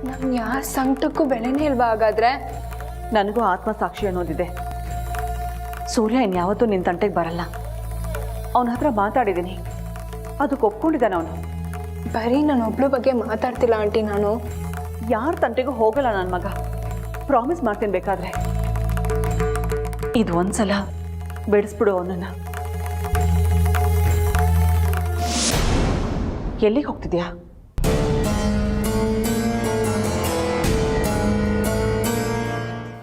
ನಮ್ ಯಾರ ಸಂಕಟಕ್ಕೂ ಬೆಲೆನೇ ಇಲ್ವಾ ಹಾಗಾದ್ರೆ? ನನಗೂ ಆತ್ಮಸಾಕ್ಷಿ ಅನ್ನೋದಿದೆ. ಸೂರ್ಯ ಇನ್ಯಾವತ್ತೂ ನಿನ್ನ ತಂಟೆಗೆ ಬರಲ್ಲ. ಅವನ ಹತ್ರ ಮಾತಾಡಿದ್ದೀನಿ, ಅದಕ್ಕೆ ಒಪ್ಕೊಂಡಿದ್ದಾನೆ ಅವನು. ಬರೀ ನಾನು ಒಬ್ಳ ಬಗ್ಗೆ ಮಾತಾಡ್ತಿಲ್ಲ ಆಂಟಿ. ನಾನು ಯಾರ ತಂಟೆಗೂ ಹೋಗಲ್ಲ ನನ್ನ ಮಗ. ಪ್ರಾಮಿಸ್ ಮಾಡ್ತೀನಿ ಬೇಕಾದ್ರೆ. ಇದು ಒಂದ್ಸಲ ಬಿಡಿಸ್ಬಿಡು ಅವನನ್ನ. ಎಲ್ಲಿಗೆ ಹೋಗ್ತಿದ್ಯಾ?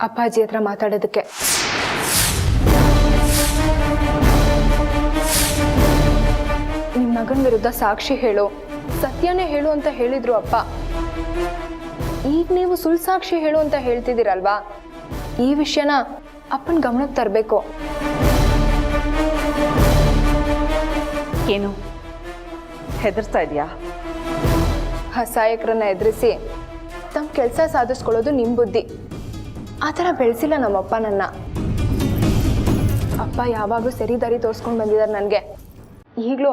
ಅಪ್ಪಾಜಿ ಹತ್ರ ಮಾತಾಡೋದಕ್ಕೆ. ನಿಮ್ಮ ಮಗನ ವಿರುದ್ಧ ಸಾಕ್ಷಿ ಹೇಳು, ಸತ್ಯನೇ ಹೇಳು ಅಂತ ಹೇಳಿದ್ರು ಅಪ್ಪ. ಈಗ ನೀವು ಸುಳ್ಳು ಸಾಕ್ಷಿ ಹೇಳು ಅಂತ ಹೇಳ್ತಿದ್ದೀರಲ್ವಾ? ಈ ವಿಷಯನ ಅಪ್ಪನ ಗಮನಕ್ಕೆ ತರಬೇಕು. ಏನು ಹೆದರ್ಸ್ತಾ ಇದೆಯಾ? ಅಸಹಾಯಕರನ್ನ ಎದುರಿಸಿ ತಮ್ಮ ಕೆಲಸ ಸಾಧಿಸ್ಕೊಳ್ಳೋದು ನಿಮ್ಮ ಬುದ್ಧಿ. ಆ ಥರ ಬೆಳೆಸಿಲ್ಲ ನಮ್ಮಪ್ಪ ನನ್ನ. ಅಪ್ಪ ಯಾವಾಗಲೂ ಸರಿ ದಾರಿ ತೋರಿಸ್ಕೊಂಡು ಬಂದಿದ್ದಾರೆ ನನಗೆ. ಈಗಲೂ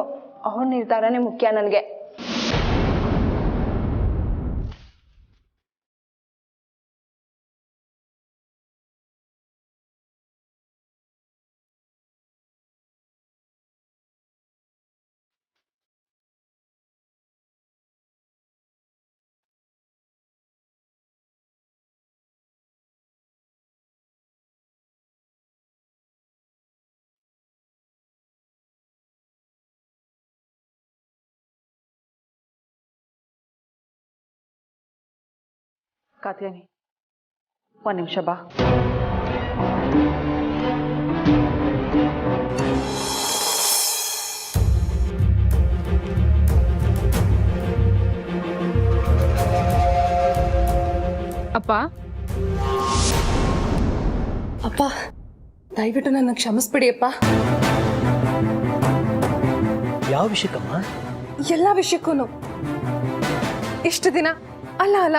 ಅವ್ರ ನಿರ್ಧಾರನೇ ಮುಖ್ಯ ನನಗೆ. ಕಾತ್ಯಾನಿ, ಒಂದು ನಿಮಿಷ ಬಾ. ಅಪ್ಪ ಅಪ್ಪ, ದಯವಿಟ್ಟು ನನ್ನ ಕ್ಷಮಿಸ್ಬಿಡಿ ಅಪ್ಪ. ಯಾವ ವಿಷಯಕ್ಕಮ್ಮ? ಎಲ್ಲ ವಿಷಯಕ್ಕೂ. ಇಷ್ಟು ದಿನ ಅಲ್ಲ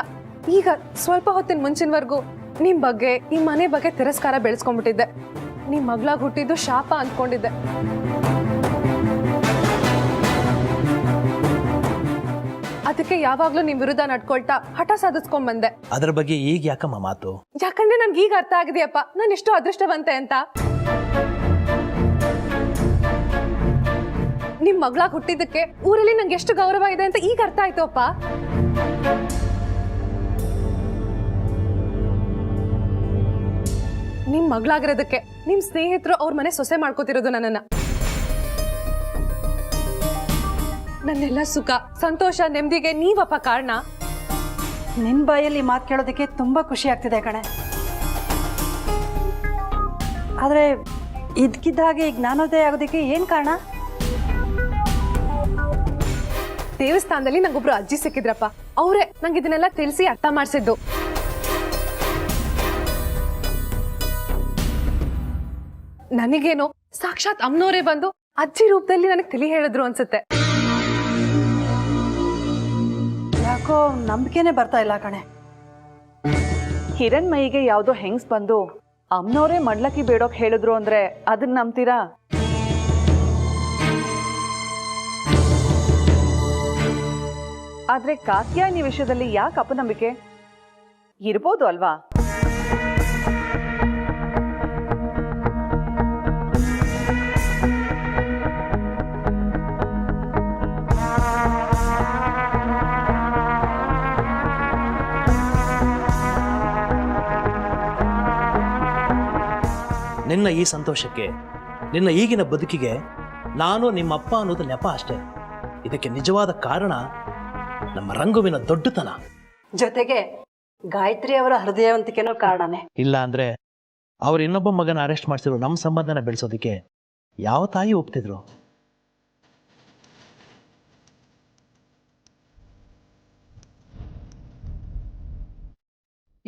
ಈಗ ಸ್ವಲ್ಪ ಹೊತ್ತಿನ ಮುಂಚಿನವರೆಗೂ ನಿಮ್ ಬಗ್ಗೆ, ಈ ಮನೆ ಬಗ್ಗೆ ತಿರಸ್ಕಾರ ಬೆಳೆಸ್ಕೊಂಡ್ಬಿಟ್ಟಿದ್ದೆ. ನಿಮ್ ಮಗಳಾಗಿ ಹುಟ್ಟಿದ್ದು ಶಾಪ ಅಂದ್ಕೊಂಡಿದ್ದೆ. ಅದಕ್ಕೆ ಯಾವಾಗ್ಲೂ ನಿಮ್ ವಿರುದ್ಧ ನಡ್ಕೊಳ್ತಾ ಹಠ ಸಾಧಿಸ್ಕೊಂಡ್ ಬಂದೆ. ಅದರ ಬಗ್ಗೆ ಈಗ ಯಾಕಮ್ಮ ಮಾತು? ಯಾಕಂದ್ರೆ ನನ್ಗೆ ಈಗ ಅರ್ಥ ಆಗಿದೆಯಪ್ಪ, ನಾನು ಎಷ್ಟು ಅದೃಷ್ಟವಂತೆ ಅಂತ. ನಿಮ್ ಮಗಳಾಗಿ ಹುಟ್ಟಿದ್ದಕ್ಕೆ ಊರಲ್ಲಿ ನಂಗೆ ಎಷ್ಟು ಗೌರವ ಇದೆ ಅಂತ ಈಗ ಅರ್ಥ ಆಯ್ತು ಅಪ್ಪ. ನಿಮ್ ಮಗಳಾಗಿರೋದಕ್ಕೆ ನಿಮ್ ಸ್ನೇಹಿತರು ಅವ್ರ ಮನೆ ಸೊಸೆ ಮಾಡ್ಕೋತಿರೋದು ನನ್ನನ್ನ. ನನ್ನೆಲ್ಲ ಸುಖ, ಸಂತೋಷ, ನೆಮ್ಮದಿಗೆ ನೀವಪ್ಪ ಕಾರಣ. ನಿನ್ನ ಬಾಯಲ್ಲಿ ಮಾತು ಕೇಳೋದಕ್ಕೆ ತುಂಬ ಖುಷಿ ಆಗ್ತಿದೆ ಕಣೆ. ಆದರೆ ಇದ್ಕಿದ್ದ ಹಾಗೆ ಜ್ಞಾನೋದಯ ಆಗೋದಕ್ಕೆ ಏನು ಕಾರಣ? ದೇವಸ್ಥಾನದಲ್ಲಿ ನಂಗೊಬ್ರು ಅಜ್ಜಿ ಸಿಕ್ಕಿದ್ರಪ್ಪ. ಅವರೇ ನಂಗೆ ಇದನ್ನೆಲ್ಲ ತಿಳಿಸಿ ಅರ್ಥ ಮಾಡಿಸಿದ್ದು. ನನಗೇನೋ ಸಾಕ್ಷಾತ್ ಅಮ್ಮನವರೇ ಬಂದು ಅಜ್ಜಿ ರೂಪದಲ್ಲಿ ನನಗೆ ತಿಳಿ ಹೇಳಿದ್ರು ಅನ್ಸುತ್ತೆ. ಯಾಕೋ ನಂಬಿಕೆನೇ ಬರ್ತಾ ಇಲ್ಲ ಕಣೆ. ಹಿರಣ್ಮಯಿಗೆ ಯಾವುದೋ ಹೆಂಗ್ಸ್ ಬಂದು ಅಮ್ಮನವರೇ ಮಡ್ಲಕ್ಕಿ ಬೇಡೋಕ್ ಹೇಳಿದ್ರು ಅಂದ್ರೆ ಅದನ್ನ ನಂಬ್ತೀರಾ? ಆದ್ರೆ ಕಾತ್ಯಾಯನಿ ವಿಷಯದಲ್ಲಿ ಯಾಕೆ ಅಪನಂಬಿಕೆ ಇರ್ಬೋದು ಅಲ್ವಾ? ನಿನ್ನ ಈ ಸಂತೋಷಕ್ಕೆ, ನಿನ್ನ ಈಗಿನ ಬದುಕಿಗೆ ನಾನು ನಿಮ್ಮಪ್ಪ ಅನ್ನೋದು ನೆಪ ಅಷ್ಟೇ. ಇದಕ್ಕೆ ನಿಜವಾದ ಕಾರಣ ನಮ್ಮ ರಂಗುವಿನ ದೊಡ್ಡತನ, ಜೊತೆಗೆ ಗಾಯತ್ರಿ ಅವರ ಹೃದಯವಂತಿಕೆನೂ ಕಾರಣನೇ. ಇಲ್ಲ ಅಂದ್ರೆ ಅವ್ರ ಇನ್ನೊಬ್ಬ ಮಗನ ಅರೆಸ್ಟ್ ಮಾಡಿಸಿರೋ ನಮ್ಮ ಸಂಬಂಧನ ಬೆಳೆಸೋದಕ್ಕೆ ಯಾವ ತಾಯಿ ಒಪ್ತಿದ್ರು?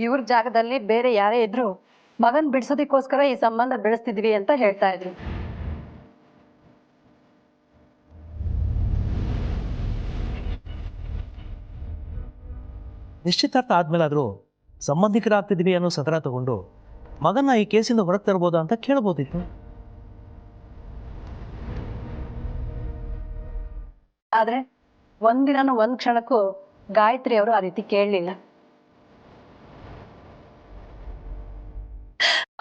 ಇವ್ರ ಜಾಗದಲ್ಲಿ ಬೇರೆ ಯಾರೇ ಇದ್ರು ಮಗನ್ ಬಿಡ್ಸೋದಕ್ಕೋಸ್ಕರ ಈ ಸಂಬಂಧ ಬೆಳೆಸ್ತಿದ್ವಿ ಅಂತ ಹೇಳ್ತಾ ಇದ್ರು. ನಿಶ್ಚಿತಾರ್ಥ ಆದ್ಮೇಲಾದ್ರೂ ಸಂಬಂಧಿಕರಾಗ್ತಿದ್ವಿ ಅನ್ನೋ ಸದರ ತಗೊಂಡು ಮಗನ ಈ ಕೇಸಿಂದ ಹೊರಗೆ ತರಬಹುದಾ ಅಂತ ಕೇಳಬಹುದಿತ್ತು. ಆದ್ರೆ ಒಂದಿನನೂ ಒಂದ್ ಕ್ಷಣಕ್ಕೂ ಗಾಯತ್ರಿ ಅವರು ಆ ರೀತಿ ಕೇಳಲಿಲ್ಲ.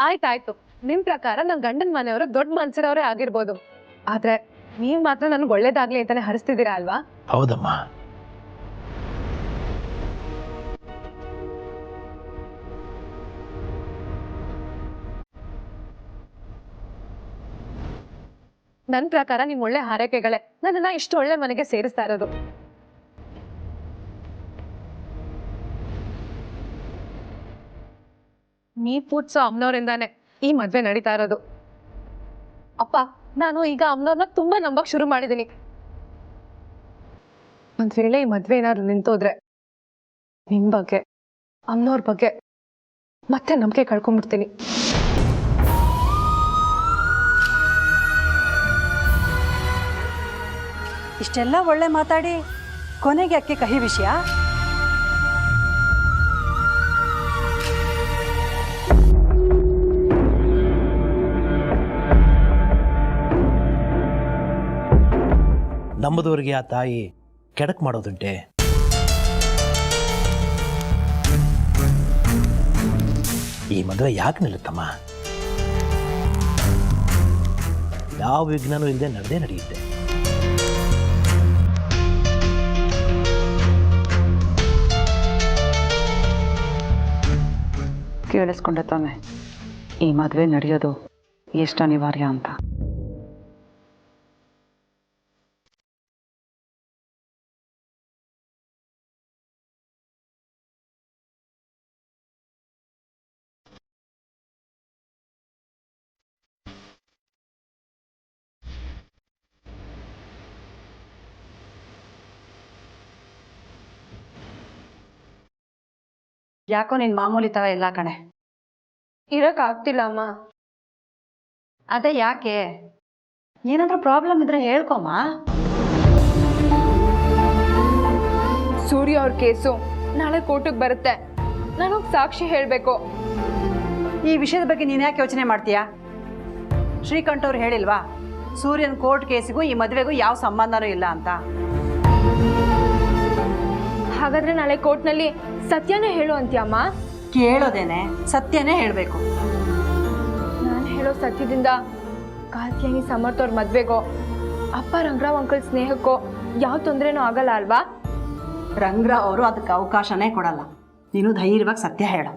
ಆಯ್ತಾಯ್ತು, ನಿಮ್ ಪ್ರಕಾರ ನನ್ ಗಂಡನ ಮನೆಯವರು ದೊಡ್ಡ ಮನ್ಸಿರೋರೇ ಆಗಿರ್ಬೋದು, ಆದ್ರೆ ನೀವ್ ಮಾತ್ರ ನನ್ಗೆ ಒಳ್ಳೇದಾಗ್ಲಿ ಅಂತಾನೆ ಹರಿಸ್ತಿದ್ದೀರಾ ಅಲ್ವಾ? ಹೌದಮ್ಮ. ನನ್ ಪ್ರಕಾರ ನಿಮ್ ಒಳ್ಳೆ ಹಾರೈಕೆಗಳೇ ನನ್ನನ್ನ ಇಷ್ಟು ಒಳ್ಳೆ ಮನೆಗೆ ಸೇರಿಸ್ತಾ ಇರೋದು. ನೀವ್ ಪೂಜ್ಸೋ ಅಮ್ಮನವರಿಂದಾನೆ ಈ ಮದ್ವೆ ನಡೀತಾ ಇರೋದು. ಅಪ್ಪ, ನಾನು ಈಗ ಅಮ್ಮನವ್ರನ್ನ ತುಂಬಾ ನಂಬಕ್ ಶುರು ಮಾಡಿದೀನಿ. ಒಂದ್ ವೇಳೆ ಈ ಮದ್ವೆ ಏನಾದ್ರು ನಿಂತೋದ್ರೆ ನಿಮ್ ಬಗ್ಗೆ, ಅಮ್ಮನವ್ರ ಬಗ್ಗೆ ಮತ್ತೆ ನಂಬಿಕೆ ಕಳ್ಕೊಂಡ್ಬಿಡ್ತೀನಿ. ಇಷ್ಟೆಲ್ಲ ಒಳ್ಳೆ ಮಾತಾಡಿ ಕೊನೆಗೆ ಅಕ್ಕೆ ಕಹಿ ವಿಷಯ. ನಂಬದವರಿಗೆ ಆ ತಾಯಿ ಕೆಡಕ್ ಮಾಡೋದುಂಟೆ. ಈ ಮದುವೆ ಯಾಕೆ ನಿಲ್ಲುತ್ತಮ್ಮ? ಯಾವ ವಿಘ್ನನೂ ಇಲ್ಲದೆ ನಡೆದೇ ನಡೆಯುತ್ತೆ. ಕೇಳಿಸ್ಕೊಂಡೆ ತಾನೆ ಈ ಮದುವೆ ನಡೆಯೋದು ಎಷ್ಟು ಅನಿವಾರ್ಯ ಅಂತ. ಯಾಕೋ ನಿನ್ ಮಾಮೂಲಿ ತರ ಇಲ್ಲ ಕಣೆ. ಇರಕ್ ಆಗ್ತಿಲ್ಲ ಅಮ್ಮ. ಅದೇ ಯಾಕೆ? ಏನಾದ್ರೂ ಪ್ರಾಬ್ಲಮ್ ಇದ್ರೆ ಹೇಳ್ಕೊಮ್ಮ. ಸೂರ್ಯ ಅವ್ರ ಕೇಸು ನಾಳೆ ಕೋರ್ಟಿಗೆ ಬರುತ್ತೆ. ನಾನು ಸಾಕ್ಷಿ ಹೇಳ್ಬೇಕು. ಈ ವಿಷಯದ ಬಗ್ಗೆ ನೀನ್ ಯಾಕೆ ಯೋಚನೆ ಮಾಡ್ತೀಯಾ? ಶ್ರೀಕಂಠ್ ಅವ್ರು ಹೇಳಿಲ್ವಾ ಸೂರ್ಯನ್ ಕೋರ್ಟ್ ಕೇಸಿಗೂ ಈ ಮದುವೆಗೂ ಯಾವ ಸಂಬಂಧನೂ ಇಲ್ಲ ಅಂತ? ಹಾಗಾದ್ರೆ ನಾಳೆ ಕೋರ್ಟ್ನಲ್ಲಿ ಸತ್ಯನೇ ಹೇಳು ಅಂತ್ಯಮ್ಮ? ಕೇಳೋದೇನೆ, ಸತ್ಯನೇ ಹೇಳ್ಬೇಕು. ನಾನು ಹೇಳೋ ಸತ್ಯದಿಂದ ಕಾತ್ಯಾನಿ ಸಮರ್ಥ ಅವ್ರ ಮದ್ವೆಗೋ ಅಪ್ಪ ರಂಗರಾವ್ ಅಂಕಲ್ ಸ್ನೇಹಕ್ಕೋ ಯಾವ ತೊಂದರೆನೂ ಆಗಲ್ಲ ಅಲ್ವಾ? ರಂಗರಾವ್ ಅವರು ಅದಕ್ಕೆ ಅವಕಾಶನೇ ಕೊಡಲ್ಲ. ನೀನು ಧೈರ್ಯವಾಗಿ ಸತ್ಯ ಹೇಳು.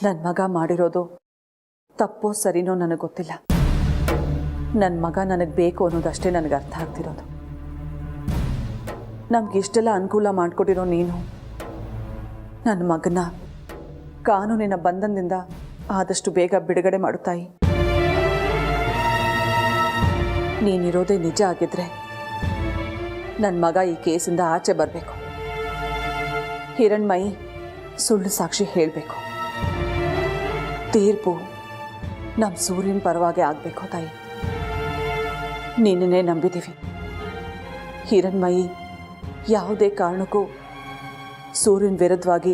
ನನ್ನ ಮಗ ಮಾಡಿರೋದು ತಪ್ಪೋ ಸರಿನೋ ನನಗೆ ಗೊತ್ತಿಲ್ಲ. ನನ್ನ ಮಗ ನನಗೆ ಬೇಕು ಅನ್ನೋದಷ್ಟೇ ನನಗೆ ಅರ್ಥ ಆಗ್ತಿರೋದು. ನಮ್ಗೆ ಇಷ್ಟೆಲ್ಲ ಅನುಕೂಲ ಮಾಡಿಕೊಟ್ಟಿರೋ ನೀನು ನನ್ನ ಮಗನ ಕಾನೂನಿನ ಬಂಧನದಿಂದ ಆದಷ್ಟು ಬೇಗ ಬಿಡುಗಡೆ ಮಾಡು ತಾಯಿ. ನೀನಿರೋದೇ ನಿಜ ಆಗಿದ್ರೆ ನನ್ನ ಮಗ ಈ ಕೇಸಿಂದ ಆಚೆ ಬರಬೇಕು. ಹಿರಣ್ಮಯಿ ಸುಳ್ಳು ಸಾಕ್ಷಿ ಹೇಳಬೇಕು. ತೀರ್ಪು ನಮ್ಮ ಸೂರ್ಯನ ಪರವಾಗಿ ಆಗಬೇಕು ತಾಯಿ. ನಿನ್ನನ್ನೇ ನಂಬಿದ್ದೀವಿ. ಹಿರಣ್ಮಯಿ ಯಾವುದೇ ಕಾರಣಕ್ಕೂ ಸೂರ್ಯನ ವಿರುದ್ಧವಾಗಿ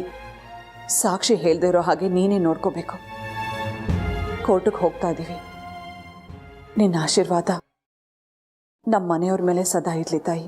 ಸಾಕ್ಷಿ ಹೇಳದೇ ಇರೋ ಹಾಗೆ ನೀನೇ ನೋಡ್ಕೋಬೇಕು. ಕೋರ್ಟಿಗೆ ಹೋಗ್ತಾ ಇದ್ದೀವಿ. ನಿನ್ನ ಆಶೀರ್ವಾದ ನಮ್ಮ ಮನೆಯವ್ರ ಮೇಲೆ ಸದಾ ಇರಲಿ ತಾಯಿ.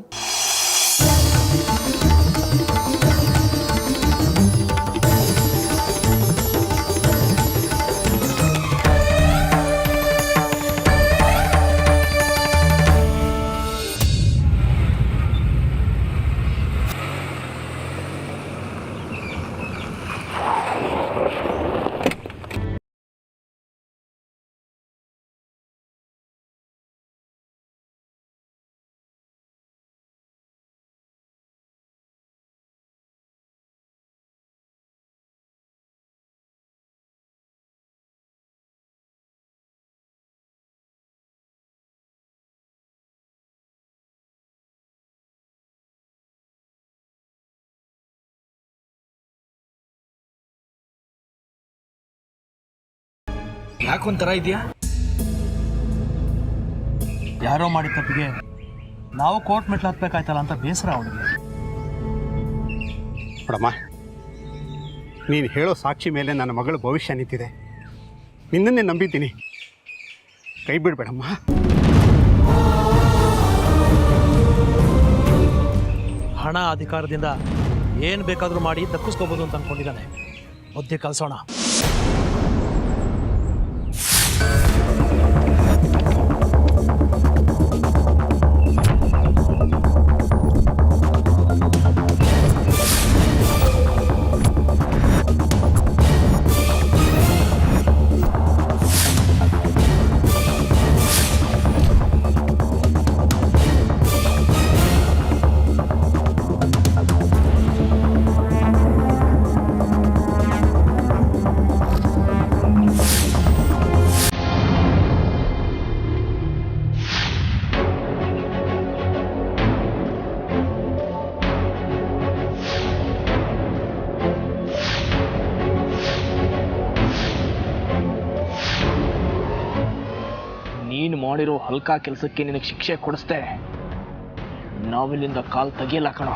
ಯಾಕೊಂಥರ ಇದೆಯಾ? ಯಾರೋ ಮಾಡಿದ ತಪ್ಪಿಗೆ ನಾವು ಕೋರ್ಟ್ ಮೆಟ್ಲು ಹತ್ಬೇಕಾಯ್ತಲ್ಲ ಅಂತ ಬೇಸರ ಅವನಿಗೆ. ನೋಡಮ್ಮ, ನೀನು ಹೇಳೋ ಸಾಕ್ಷಿ ಮೇಲೆ ನನ್ನ ಮಗಳ ಭವಿಷ್ಯ ನಿಂತಿದೆ. ನಿನ್ನನ್ನೇ ನಂಬಿದ್ದೀನಿ, ಕೈ ಬಿಡಬೇಡಮ್ಮ. ಹಣ ಅಧಿಕಾರದಿಂದ ಏನು ಬೇಕಾದರೂ ಮಾಡಿ ದಕ್ಕಿಸ್ಕೋಬೋದು ಅಂತ ಅಂದ್ಕೊಂಡಿದ್ದಾನೆ. ಬುದ್ಧಿ ಕಲಿಸೋಣ. ನೀನು ಮಾಡಿರೋ ಹಲ್ಕ ಕೆಲಸಕ್ಕೆ ನಿನಗೆ ಶಿಕ್ಷೆ ಕೊಡಿಸ್ದೆ. ನಾವಿಲ್ಲಿಂದ ಕಾಲ್ ತೆಗಿಯಲ್ಲ ಕಣೋ,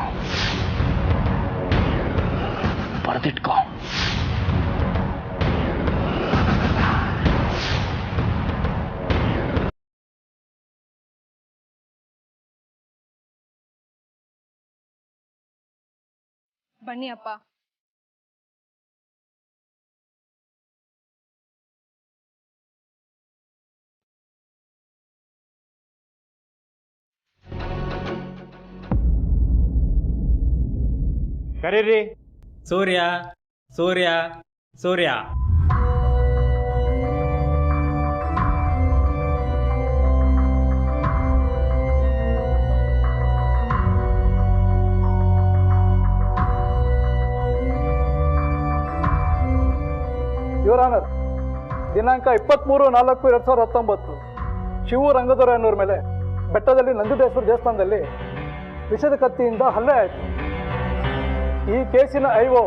ಬರೆದಿಟ್ಕೋ. ಬನ್ನಿ ಅಪ್ಪ. ಕರೀರಿ. ಸೂರ್ಯ ಸೂರ್ಯ ಸೂರ್ಯ. ಯುವರ್ ಆನರ್, ದಿನಾಂಕ 23/4/2019 ಶಿವು ರಂಗದೊರೆ ಅನ್ನೋರ ಮೇಲೆ ಬೆಟ್ಟದಲ್ಲಿ ನಂಜುಂಡೇಶ್ವರ ದೇವಸ್ಥಾನದಲ್ಲಿ ವಿಷದ ಕತ್ತಿಯಿಂದ ಹಲ್ಲೆ ಆಯಿತು. ಈ ಕೇಸಿನ ಐಒ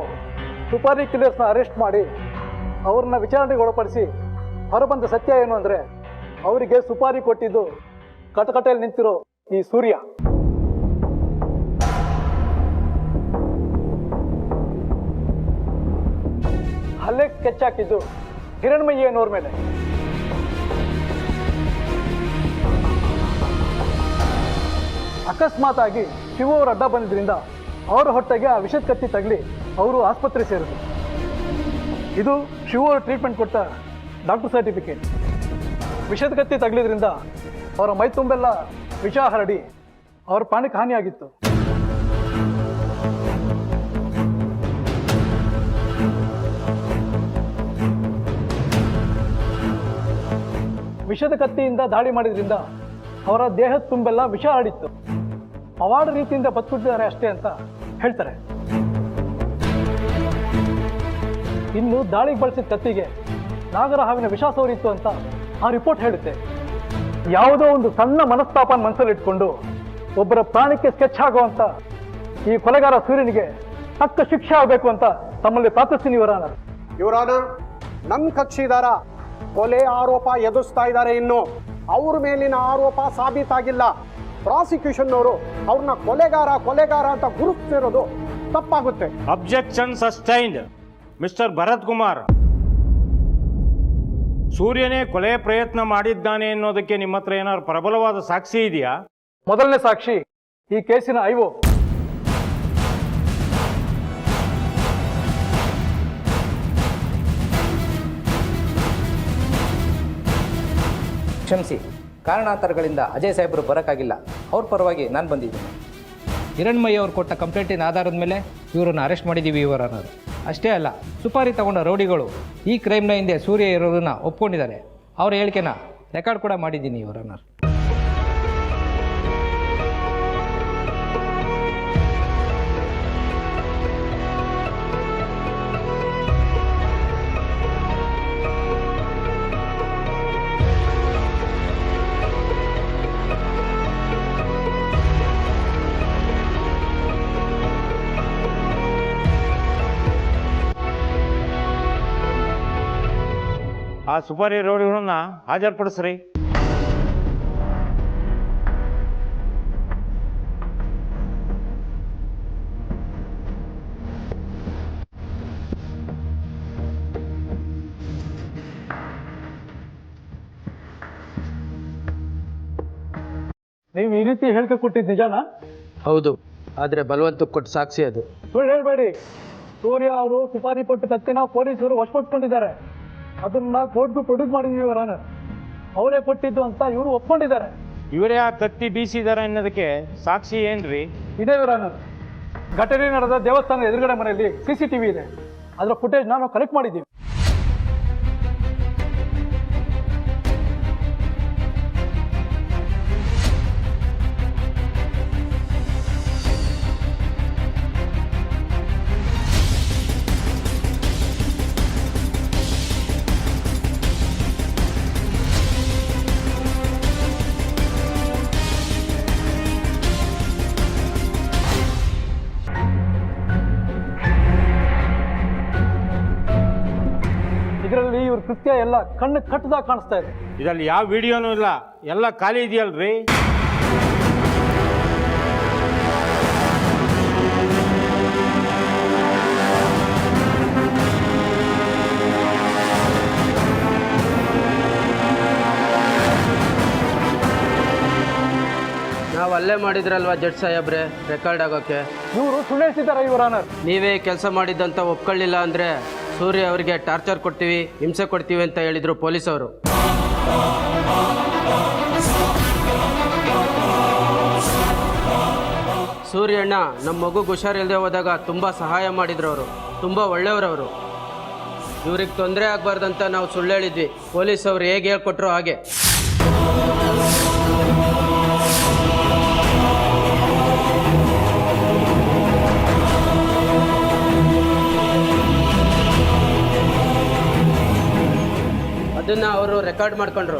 ಸುಪಾರಿ ಕಿಲ್ಲರ್ಸ್ನ ಅರೆಸ್ಟ್ ಮಾಡಿ ಅವ್ರನ್ನ ವಿಚಾರಣೆಗೆ ಒಳಪಡಿಸಿ ಹೊರಬಂದ ಸತ್ಯ ಏನು ಅಂದರೆ, ಅವರಿಗೆ ಸುಪಾರಿ ಕೊಟ್ಟಿದ್ದು ಕಟಕಟೆಯಲ್ಲಿ ನಿಂತಿರೋ ಈ ಸೂರ್ಯ. ಹಲ್ಲೆ ಕೆಚ್ಚಾಕಿದ್ದು ಹಿರಣ್ಮಯ್ಯ ಅನ್ನೋರ ಮೇಲೆ. ಅಕಸ್ಮಾತಾಗಿ ಶಿವು ಅವರು ಅಡ್ಡ ಬಂದಿದ್ದರಿಂದ ಅವರ ಹೊಟ್ಟೆಗೆ ಆ ವಿಷದ ಕತ್ತಿ ತಗಲಿ ಅವರು ಆಸ್ಪತ್ರೆ ಸೇರಿದ್ರು. ಇದು ಶಿವು ಅವರು ಟ್ರೀಟ್ಮೆಂಟ್ ಕೊಟ್ಟ ಡಾಕ್ಟರ್ ಸರ್ಟಿಫಿಕೇಟ್. ವಿಷದ ಕತ್ತಿ ತಗಲಿದ್ರಿಂದ ಅವರ ಮೈ ತುಂಬೆಲ್ಲ ವಿಷ ಹರಡಿ ಅವರ ಪ್ರಾಣಕ್ಕೆ ಹಾನಿಯಾಗಿತ್ತು. ವಿಷದ ಕತ್ತಿಯಿಂದ ದಾಳಿ ಮಾಡಿದ್ರಿಂದ ಅವರ ದೇಹದ ತುಂಬೆಲ್ಲ ವಿಷ ಹರಡಿತ್ತು. ಪವಾಡ ರೀತಿಯಿಂದ ಬದುಕಿದ್ದಾರೆ ಅಷ್ಟೇ ಅಂತ ಹೇಳ್ತಾರೆ. ಇನ್ನು ದಾಳಿಗೆ ಬಳಸಿದ ಕತ್ತಿಗೆ ನಾಗರ ಹಾವಿನ ವಿಷ ಸೋರಿತ್ತು ಅಂತ ಆ ರಿಪೋರ್ಟ್ ಹೇಳುತ್ತೆ. ಯಾವುದೋ ಒಂದು ಸಣ್ಣ ಮನಸ್ತಾಪ ಮನಸ್ಸಲ್ಲಿ ಇಟ್ಕೊಂಡು ಒಬ್ಬರ ಪ್ರಾಣಕ್ಕೆ ಸ್ಕೆಚ್ ಆಗುವಂತ ಈ ಕೊಲೆಗಾರ ಸೂರ್ಯನಿಗೆ ತಕ್ಕ ಶಿಕ್ಷೆ ಆಗಬೇಕು ಅಂತ ತಮ್ಮಲ್ಲಿ ಪ್ರಾರ್ಥಿಸ್ತೀನಿ ಯುವರ್ ಆನರ್. ಯುವರ್ ಆನರ್, ನನ್ನ ಕಕ್ಷಿದಾರ ಕೊಲೆ ಆರೋಪ ಎದುರಿಸ್ತಾ ಇದ್ದಾರೆ. ಇನ್ನು ಅವ್ರ ಮೇಲಿನ ಆರೋಪ ಸಾಬೀತಾಗಿಲ್ಲ. ಪ್ರಾಸಿಕ್ಯೂಷನ್ ಅವರು ಅವ್ರನ್ನ ಕೊಲೆಗಾರ ಅಂತ ಗುರುತಿಸಿರೋದು ತಪ್ಪಾಗುತ್ತೆ. Objection sustained. Mister Bharat Kumar, ಸೂರ್ಯನೇ ಕೊಲೆ ಪ್ರಯತ್ನ ಮಾಡಿದ್ದಾನೆ ಅನ್ನೋದಕ್ಕೆ ನಿಮ್ಮ ಹತ್ರ ಏನಾದ್ರು ಪ್ರಬಲವಾದ ಸಾಕ್ಷಿ ಇದೆಯಾ? ಮೊದಲನೇ ಸಾಕ್ಷಿ ಈ ಕೇಸಿನ ಐಒ. ಕ್ಷಮಿಸಿ, ಕಾರಣಾಂತರಗಳಿಂದ ಅಜಯ್ ಸಾಹೇಬರು ಬರೋಕ್ಕಾಗಿಲ್ಲ. ಅವ್ರ ಪರವಾಗಿ ನಾನು ಬಂದಿದ್ದೀನಿ. ಹಿರಣ್ಮಯ್ಯ ಅವರು ಕೊಟ್ಟ ಕಂಪ್ಲೇಂಟಿನ ಆಧಾರದ ಮೇಲೆ ಇವರನ್ನು ಅರೆಸ್ಟ್ ಮಾಡಿದ್ದೀವಿ ಯುವರ್ ಆನರ್. ಅಷ್ಟೇ ಅಲ್ಲ, ಸುಪಾರಿ ತಗೊಂಡ ರೌಡಿಗಳು ಈ ಕ್ರೈಮ್ನ ಹಿಂದೆ ಸೂರ್ಯ ಇರೋದನ್ನು ಒಪ್ಕೊಂಡಿದ್ದಾರೆ. ಅವರ ಹೇಳಿಕೆನ ರೆಕಾರ್ಡ್ ಕೂಡ ಮಾಡಿದ್ದೀನಿ ಯುವರ್ ಆನರ್. ಆ ಸುಪಾರಿ ರೌಡಿಗಳನ್ನ ಹಾಜರುಪಡಿಸ್ರಿ. ನೀವು ಈ ರೀತಿ ಹೇಳಿಕೆ ಕೊಟ್ಟಿದ್ದು ನಿಜಾನಾ? ಹೌದು, ಆದರೆ ಬಲವಂತಕ್ಕೆ ಕೊಟ್ಟು ಸಾಕ್ಷಿ ಅದು. ಸುಳ್ಳು ಹೇಳ್ಬೇಡಿ. ಸೂರ್ಯ ಅವರು ಸುಪಾರಿ ಕೊಟ್ಟ ಕತ್ತಿನ ಪೊಲೀಸರು ವಶಪಡಿಸ್ಕೊಂಡಿದ್ದಾರೆ. ಅದನ್ನ ಕೋರ್ಟ್ಗೂ ಪ್ರೊಡ್ಯೂಸ್ ಮಾಡಿದೀವಿ ಯುವರ್ ಆನರ್. ಅವರೇ ಕೊಟ್ಟಿದ್ದು ಅಂತ ಇವರು ಒಪ್ಕೊಂಡಿದ್ದಾರೆ. ಇವರೇ ಆ ಕತ್ತಿ ಬೀಸಿದಾರೆ ಅನ್ನೋದಕ್ಕೆ ಸಾಕ್ಷಿ ಏನ್ರಿ? ಇದೇ ಯುವರ್ ಆನರ್, ಘಟನೆ ನಡೆದ ದೇವಸ್ಥಾನದ ಎದುರುಗಡೆ ಮನೆಯಲ್ಲಿ CCTV ಇದೆ. ಅದರ ಫುಟೇಜ್ ನಾವು ಕಲೆಕ್ಟ್ ಮಾಡಿದ್ದೀವಿ. ಇದರಲ್ಲಿ ಇವ್ರ ಕೃತ್ಯ ಎಲ್ಲ ಕಣ್ಣು ಕಟ್ಟದಾಗ ಕಾಣಿಸ್ತಾ ಇದೆ. ಇದರಲ್ಲಿ ಯಾವ ವಿಡಿಯೋನೂ ಇಲ್ಲ, ಎಲ್ಲ ಖಾಲಿ ಇದೆಯಲ್ರಿ? ನಾವು ಅಲ್ಲೇ ಮಾಡಿದ್ರಲ್ವಾ ಜಡ್ಜ್ ಸಾಹೇಬ್ರೆ ರೆಕಾರ್ಡ್ ಆಗೋಕ್ಕೆ. ಇವರು ಸುಳ್ಳು ಹೇಳ್ತಿದ್ದಾರೆ ಯುವರ್ ಆನರ್. ನೀವೇ ಕೆಲಸ ಮಾಡಿದ್ದಂತ ಒಪ್ಕೊಳ್ಳಿಲ್ಲ ಅಂದರೆ ಸೂರ್ಯ ಅವರಿಗೆ ಟಾರ್ಚರ್ ಕೊಡ್ತೀವಿ, ಹಿಂಸೆ ಕೊಡ್ತೀವಿ ಅಂತ ಹೇಳಿದರು ಪೊಲೀಸವರು. ಸೂರ್ಯಣ್ಣ ನಮ್ಮ ಮಗುಗೆ ಹುಷಾರಿಲ್ಲದೆ ಹೋದಾಗ ತುಂಬ ಸಹಾಯ ಮಾಡಿದ್ರು ಅವರು. ತುಂಬ ಒಳ್ಳೆಯವರವರು. ಇವ್ರಿಗೆ ತೊಂದರೆ ಆಗಬಾರ್ದಂತ ನಾವು ಸುಳ್ಳು ಹೇಳಿದ್ವಿ. ಪೊಲೀಸವ್ರು ಹೇಗೆ ಹೇಳ್ಕೊಟ್ರೋ ಹಾಗೆ. ಅದನ್ನು ಅವರು ರೆಕಾರ್ಡ್ ಮಾಡ್ಕೊಂಡ್ರು.